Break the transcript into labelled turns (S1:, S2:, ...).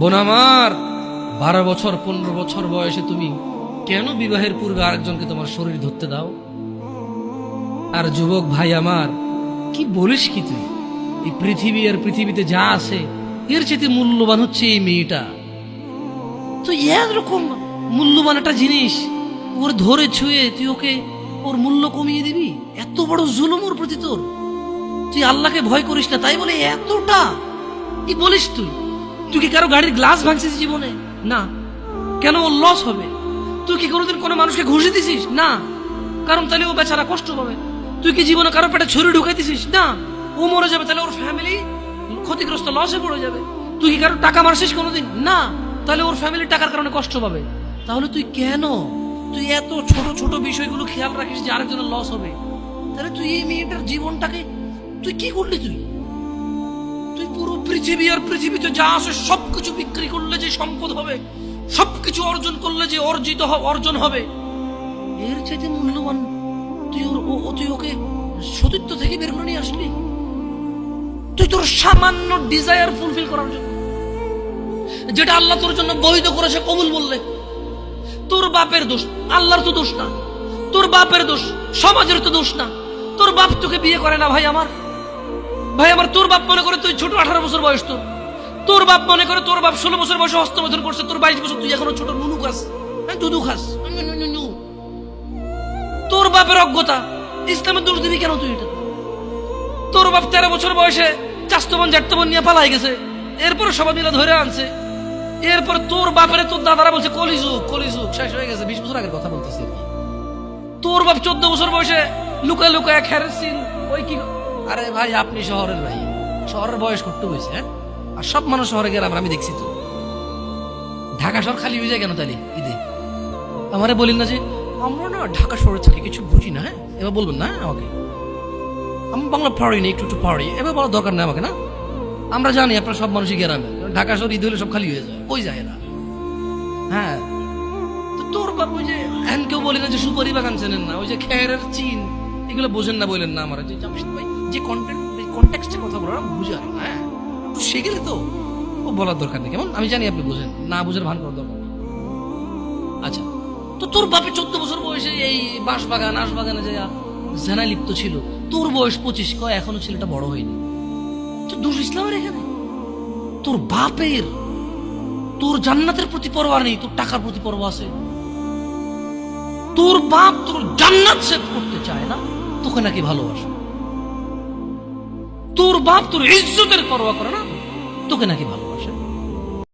S1: বোন আমার, 12 বছর 15 বছর বয়সে তুমি কেন বিবাহের পূর্বে আরেকজনকে তোমার শরীর ধরতে দাও? আর যুবক ভাই আমার, কি বলিস কি তুই? এই পৃথিবী আর পৃথিবীতে যা আছে এর চেয়ে মূল্যবান হচ্ছে এই মেয়েটা। তো এরকম মূল্যবান একটা জিনিস ওর ধরে ছুঁয়ে তুই ওকে ওর মূল্য কমিয়ে দিবি? এত বড় জুলুম ওর প্রতি তোর! তুই আল্লাহকে ভয় করিস না তাই বলে এতটা কি বলিস তুই? তুই কি কারো গাড়ির গ্লাস ভাঙছিস জীবনে? না। কেন ওর লস হবে? তুই কি কোনোদিন কোনো মানুষকে ঘুষি দিছিস? না। কারণ তাহলে ও বেচারা কষ্ট পাবে। তুই কি জীবনে কারো পেটে ছুরি ঢুকাই দিছিস? না। ও মরে যাবে, তাহলে ওর ফ্যামিলি ক্ষতিগ্রস্ত, লসে পড়ে যাবে। তুই কি কারো টাকা মারছিস কোনোদিন? না। তাহলে ওর ফ্যামিলি টাকার কারণে কষ্ট পাবে। তাহলে তুই কেন তুই এত ছোট ছোট বিষয়গুলো খেয়াল রাখিস যে আরেকজনের লস হবে? তাহলে তুই এই মেয়েটার জীবনটাকে তুই কি করলি? তুই পুরো পৃথিবী আর পৃথিবীতে যা আছে সবকিছু বিক্রি করলে যে সম্পদ হবে, সবকিছু অর্জন করলে যে অর্জন হবে, এর চাইতে মূল্যবান তুই ওকে সতীত্ব থেকে বের করে নিয়ে আসলি? তুই তোর সামান্য ডিজায়ার ফুলফিল করার জন্য, যেটা আল্লাহ তোর জন্য বৈধ করেছে, কবুল বললে তোর বাপের দোষ, আল্লাহর তো দোষ না। তোর বাপের দোষ, সমাজের তো দোষ না। তোর বাপ তোকে বিয়ে করে না ভাই আমার। তোর বাপ মনে করে তুই ছোট, 18 বছর বয়স তোর বাপ মনে করে তোর বাপ 16 বছর বয়সে হস্তমৈথুন করছে, তোর 22 বছর, তুই এখনো ছোট নুনু খাস, দুধু খাস। তোর বাপের অজ্ঞতা, ইসলামের দোষ দিবি কেন তুই? এটা তোর বাপ 13 বছর বয়সে চাস্তবন জাটতবন নিয়ে পালাই গেছে, এরপরে সবাই মিলে ধরে আনছে। এরপরে তোর বাপের তোর দাদারা বলছে কলিযুগ শেষ হয়ে গেছে। 20 বছর আগের কথা বলতেছি। তোর বাপ 14 বছর বয়সে লুকায় লুকায় খেরসিন ওই কি। আরে ভাই, আপনি শহরের ভাই, শহরের বয়স করতে হয়েছে। হ্যাঁ, আর সব মানুষ শহরে গেলাম, আমি দেখছি তো। ঢাকা শহর খালি হয়ে যায় কেন তাহলে ঈদে? আমারে বলিন না যে আমরা না ঢাকা শহরে থাকি, কিছু বুঝি না। হ্যাঁ, এবার বলবেন না আমাকে, আমি বাংলা পারি না, একটু পারি, এবার বলার দরকার নেই আমাকে। না, আমরা জানি আপনার সব মানুষই গ্রামের, ঢাকা শহর ঈদ হলে সব খালি হয়ে যায়, ওই যায় না। হ্যাঁ, তো তোর বাপ ওই যে কেউ বলি না যে সুপারি বাগান চেনেন না, ওই যে খেরের চিন, এগুলো বোঝেন না, বলেন না আমার যে জামশেদ ভাই যে কন্টেক্সটে কথা বলার বুঝার। হ্যাঁ, একটু শিখলে তো ও বলার দরকার নেই, কেমন? আমি জানি আপনি বোঝেন না, বুঝার ভান করার দরকার নেই। আচ্ছা, তো তোর বাপে 14 বছর বয়সে এই আশবাগানে যে জেনায় লিপ্ত ছিল, তোর বয়স 25, এখনো ছেলেটা বড় হয়নি। তো দোষ ইসলামের এখানে? তোর বাপের, তোর জান্নাতের প্রতি পরোয়া নেই, তোর টাকার প্রতি পরোয়া আছে। তোর বাপ তোর জান্নাত সেভ করতে চায় না, তোকে নাকি ভালোবাসে। তোর বাপ তোর ইজ্জতের পরোয়া করে না, তোকে নাকি ভালো।